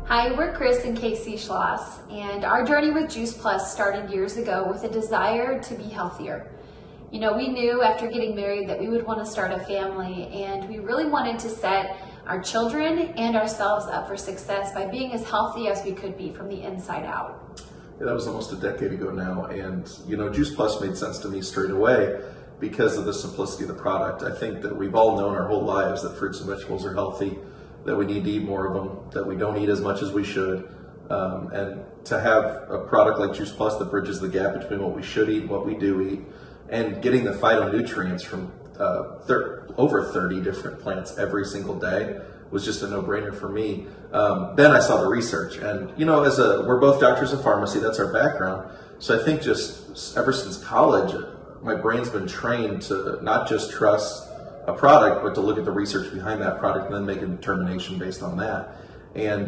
Hi, we're Chris and Casey Schloss, and our journey with Juice Plus started years ago with a desire to be healthier. You know, we knew after getting married that we would want to start a family, and we really wanted to set our children and ourselves up for success by being as healthy as we could be from the inside out. Yeah, that was almost a decade ago now, and Juice Plus made sense to me straight away because of the simplicity of the product. I think that we've all known our whole lives that fruits and vegetables are healthy, that we need to eat more of them, that we don't eat as much as we should, and to have a product like Juice Plus that bridges the gap between what we should eat and what we do eat, and getting the phytonutrients from over 30 different plants every single day was just a no-brainer for me. Then I saw the research, and we're both doctors of pharmacy, that's our background, so I think just ever since college, my brain's been trained to not just trust a product, but to look at the research behind that product and then make a determination based on that. And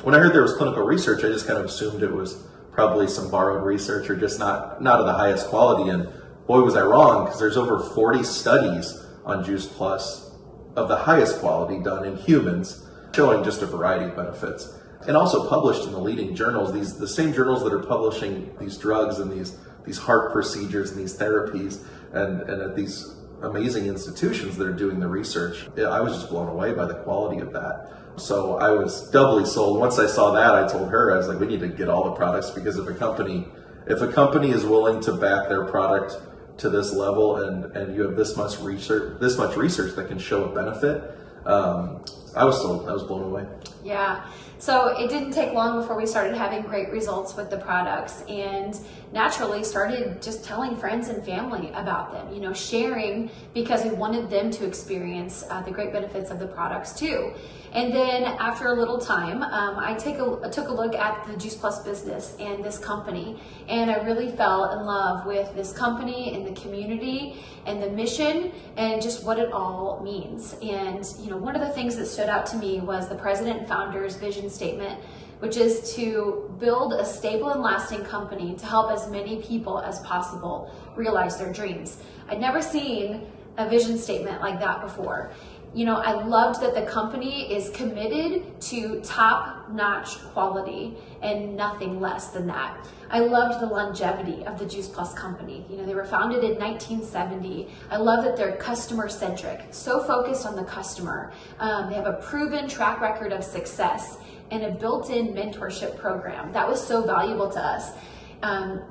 when I heard there was clinical research, I just kind of assumed it was probably some borrowed research or just not of the highest quality. And boy, was I wrong, because there's over 40 studies on Juice Plus of the highest quality done in humans, showing just a variety of benefits. And also published in the leading journals, the same journals that are publishing these drugs and these heart procedures and these therapies, and at these amazing institutions that are doing the research. I was just blown away by the quality of that. So I was doubly sold. Once I saw that, I told her, I was like, we need to get all the products, because if a company is willing to back their product to this level, and you have this much research that can show a benefit, I was sold. I was blown away. Yeah. So it didn't take long before we started having great results with the products, and naturally started just telling friends and family about them, sharing, because we wanted them to experience the great benefits of the products too. And then after a little time, I took a look at the Juice Plus business and this company, and I really fell in love with this company and the community and the mission and just what it all means. And one of the things that stood out to me was the president and founder's vision statement, which is to build a stable and lasting company to help as many people as possible realize their dreams. I'd never seen a vision statement like that before. I loved that the company is committed to top-notch quality and nothing less than that. I loved the longevity of the Juice Plus company. They were founded in 1970. I love that they're customer-centric, so focused on the customer. They have a proven track record of success and a built-in mentorship program. That was so valuable to us.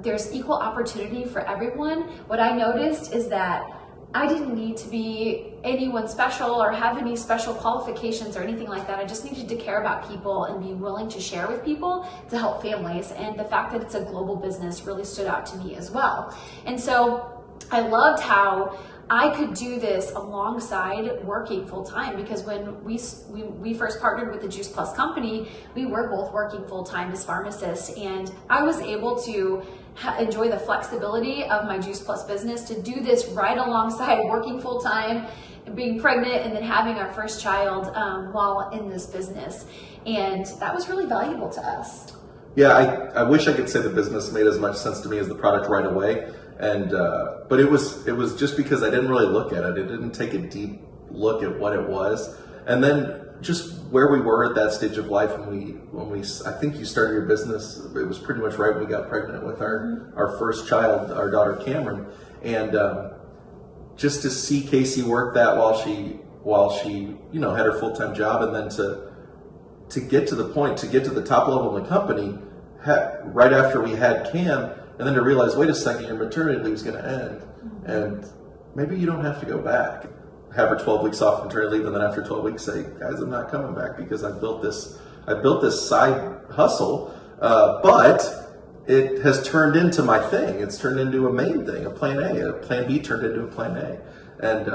There's equal opportunity for everyone. What I noticed is that I didn't need to be anyone special or have any special qualifications or anything like that. I just needed to care about people and be willing to share with people to help families. And the fact that it's a global business really stood out to me as well. And so I loved how I could do this alongside working full time, because when we first partnered with the Juice Plus company, we were both working full time as pharmacists, and I was able to enjoy the flexibility of my Juice Plus business to do this right alongside working full time, being pregnant, and then having our first child while in this business. And that was really valuable to us. Yeah, I wish I could say the business made as much sense to me as the product right away. And but it was just because I didn't really look at it. It didn't take a deep look at what it was. And then just where we were at that stage of life when we I think you started your business, it was pretty much right when we got pregnant with our first child, our daughter Cameron. And just to see Casey work that while she had her full-time job, and then to get to the top level in the company right after we had Cam, and then to realize, wait a second, your maternity leave is going to end, and maybe you don't have to go back. Have her 12 weeks off maternity leave, and then after 12 weeks say, guys, I'm not coming back because I built this side hustle, but it has turned into my thing. It's turned into a main thing, a plan A. A plan B turned into a plan A. And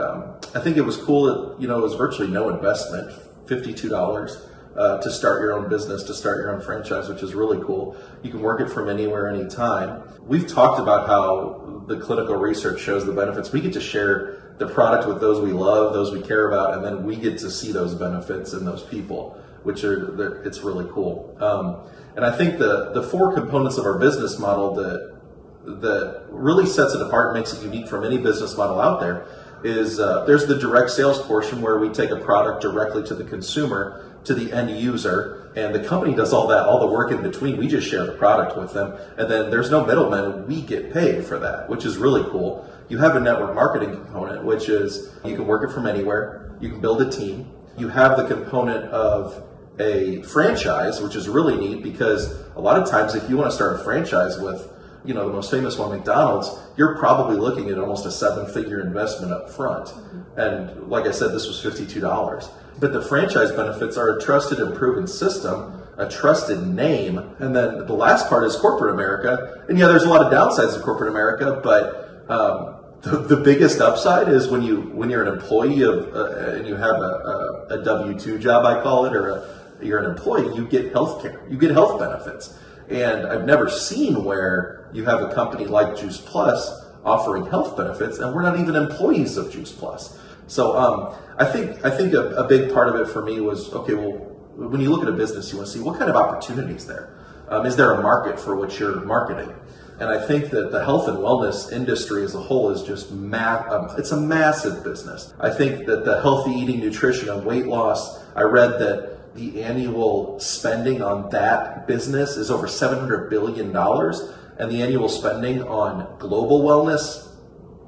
I think it was cool that, it was virtually no investment, $52 to start your own business, to start your own franchise, which is really cool. You can work it from anywhere, anytime. We've talked about how the clinical research shows the benefits. We get to share the product with those we love, those we care about, and then we get to see those benefits in those people, it's really cool. And I think the four components of our business model that really sets it apart and makes it unique from any business model out there is there's the direct sales portion where we take a product directly to the consumer, to the end user, and the company does all the work in between. We just share the product with them, and then there's no middlemen. We get paid for that, which is really cool. You have a network marketing component, which is you can work it from anywhere. You can build a team. You have the component of a franchise, which is really neat because a lot of times if you want to start a franchise with, the most famous one, McDonald's, you're probably looking at almost a 7-figure investment up front. Mm-hmm. And like I said, this was $52. But the franchise benefits are a trusted and proven system, a trusted name, and then the last part is corporate America. And yeah, there's a lot of downsides of corporate America, but the biggest upside is when you're an employee of and you have a W-2 job, I call it, or you're an employee, you get health care, you get health benefits. And I've never seen where you have a company like Juice Plus offering health benefits, and we're not even employees of Juice Plus. So I think a big part of it for me was, okay, well, when you look at a business, you want to see what kind of opportunities there. Is there a market for what you're marketing? And I think that the health and wellness industry as a whole is just it's a massive business. I think that the healthy eating, nutrition, and weight loss, I read that the annual spending on that business is over $700 billion, and the annual spending on global wellness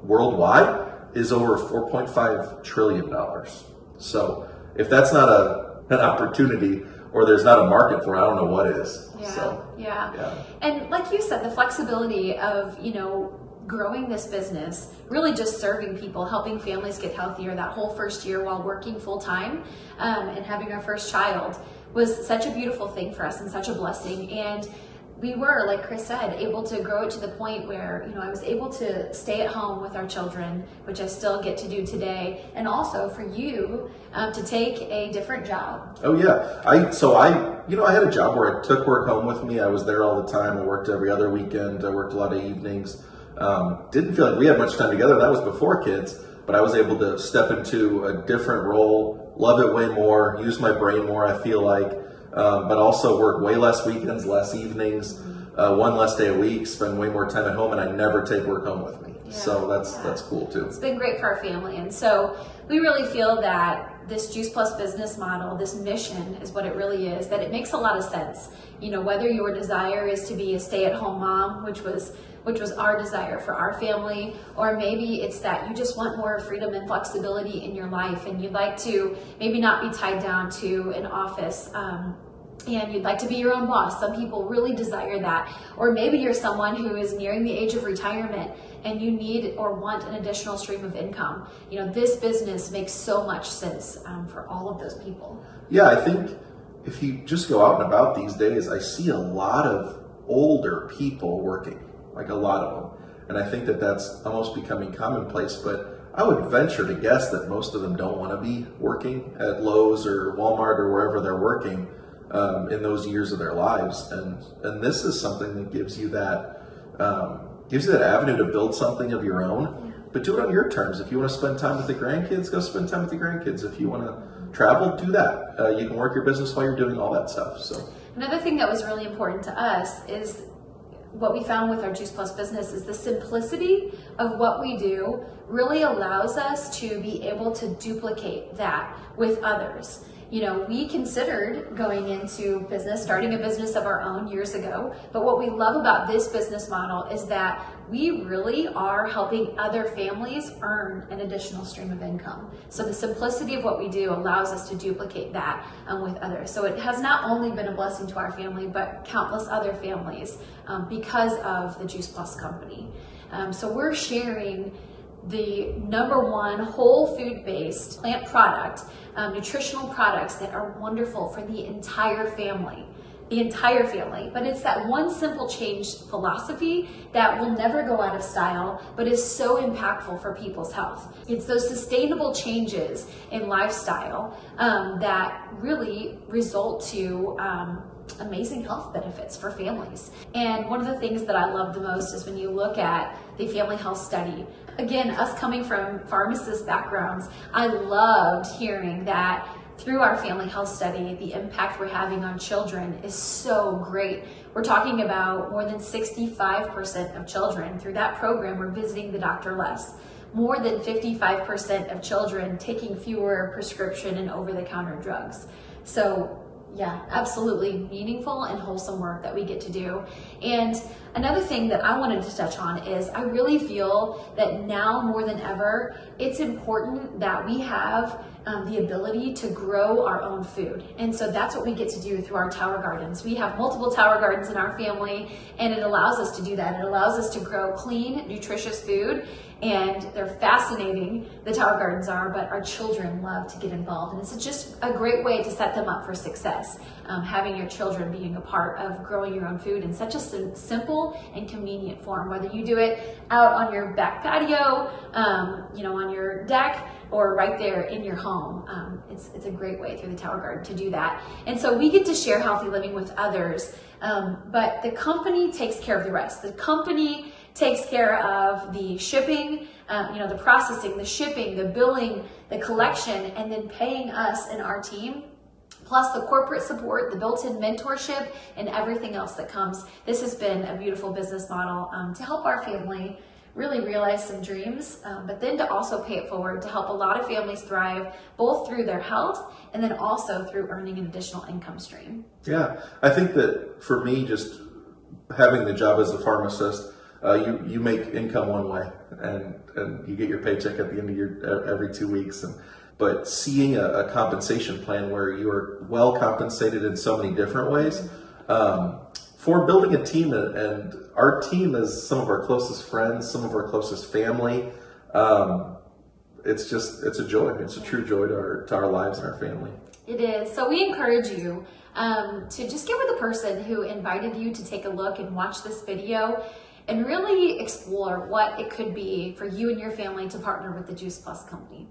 worldwide is over $4.5 trillion. So if that's not an opportunity, or there's not a market for it, I don't know what is. Yeah. And like you said, the flexibility of, growing this business, really just serving people, helping families get healthier that whole first year while working full time and having our first child was such a beautiful thing for us and such a blessing. And we were, like Chris said, able to grow it to the point where, I was able to stay at home with our children, which I still get to do today, and also for you to take a different job. Oh yeah, I had a job where I took work home with me. I was there all the time. I worked every other weekend. I worked a lot of evenings. Didn't feel like we had much time together. That was before kids, but I was able to step into a different role, love it way more, use my brain more, I feel like, but also work way less weekends, less evenings, one less day a week, spend way more time at home, and I never take work home with me. So that's cool too. It's been great for our family. And so we really feel that this Juice Plus business model, this mission is what it really is, that it makes a lot of sense. Whether your desire is to be a stay-at-home mom, which was our desire for our family, or maybe it's that you just want more freedom and flexibility in your life and you'd like to maybe not be tied down to an office and you'd like to be your own boss. Some people really desire that. Or maybe you're someone who is nearing the age of retirement and you need or want an additional stream of income. This business makes so much sense for all of those people. Yeah, I think if you just go out and about these days, I see a lot of older people working, like a lot of them. And I think that that's almost becoming commonplace, but I would venture to guess that most of them don't want to be working at Lowe's or Walmart or wherever they're working in those years of their lives. And this is something that gives you that avenue to build something of your own, but do it on your terms. If you want to spend time with the grandkids, go spend time with the grandkids. If you want to travel, do that. You can work your business while you're doing all that stuff. So another thing that was really important to us is what we found with our Juice Plus business is the simplicity of what we do really allows us to be able to duplicate that with others. We considered going into business, starting a business of our own years ago, but what we love about this business model is that we really are helping other families earn an additional stream of income. So the simplicity of what we do allows us to duplicate that with others. So it has not only been a blessing to our family, but countless other families because of the Juice Plus company. So we're sharing the #1 whole food-based plant product, nutritional products that are wonderful for the entire family. But it's that one simple change philosophy that will never go out of style, but is so impactful for people's health. It's those sustainable changes in lifestyle that really result to amazing health benefits for families. And one of the things that I love the most is when you look at the family health study. Again, us coming from pharmacist backgrounds, I loved hearing that through our family health study, the impact we're having on children is so great. We're talking about more than 65% of children through that program were visiting the doctor less. more than 55% of children taking fewer prescription and over-the-counter drugs. So yeah, absolutely meaningful and wholesome work that we get to do. And another thing that I wanted to touch on is I really feel that now more than ever, it's important that we have the ability to grow our own food. And so that's what we get to do through our tower gardens. We have multiple tower gardens in our family, and it allows us to do that. It allows us to grow clean, nutritious food, and they're fascinating, the tower gardens are, but our children love to get involved. And it's just a great way to set them up for success, having your children being a part of growing your own food in such a simple and convenient form, whether you do it out on your back patio, on your deck, or right there in your home. It's a great way through the tower garden to do that. And so we get to share healthy living with others, but the company takes care of the rest. The company takes care of the shipping, the processing, the shipping, the billing, the collection, and then paying us and our team, plus the corporate support, the built-in mentorship, and everything else that comes. This has been a beautiful business model to help our family really realize some dreams, but then to also pay it forward to help a lot of families thrive, both through their health and then also through earning an additional income stream. Yeah, I think that for me, just having the job as a pharmacist, you make income one way, and you get your paycheck at the end of every 2 weeks. But seeing a compensation plan where you are well compensated in so many different ways, for building a team, and our team is some of our closest friends, some of our closest family. It's a joy. It's a true joy to our lives and our family. It is. So we encourage you to just get with the person who invited you to take a look and watch this video, and really explore what it could be for you and your family to partner with the Juice Plus company.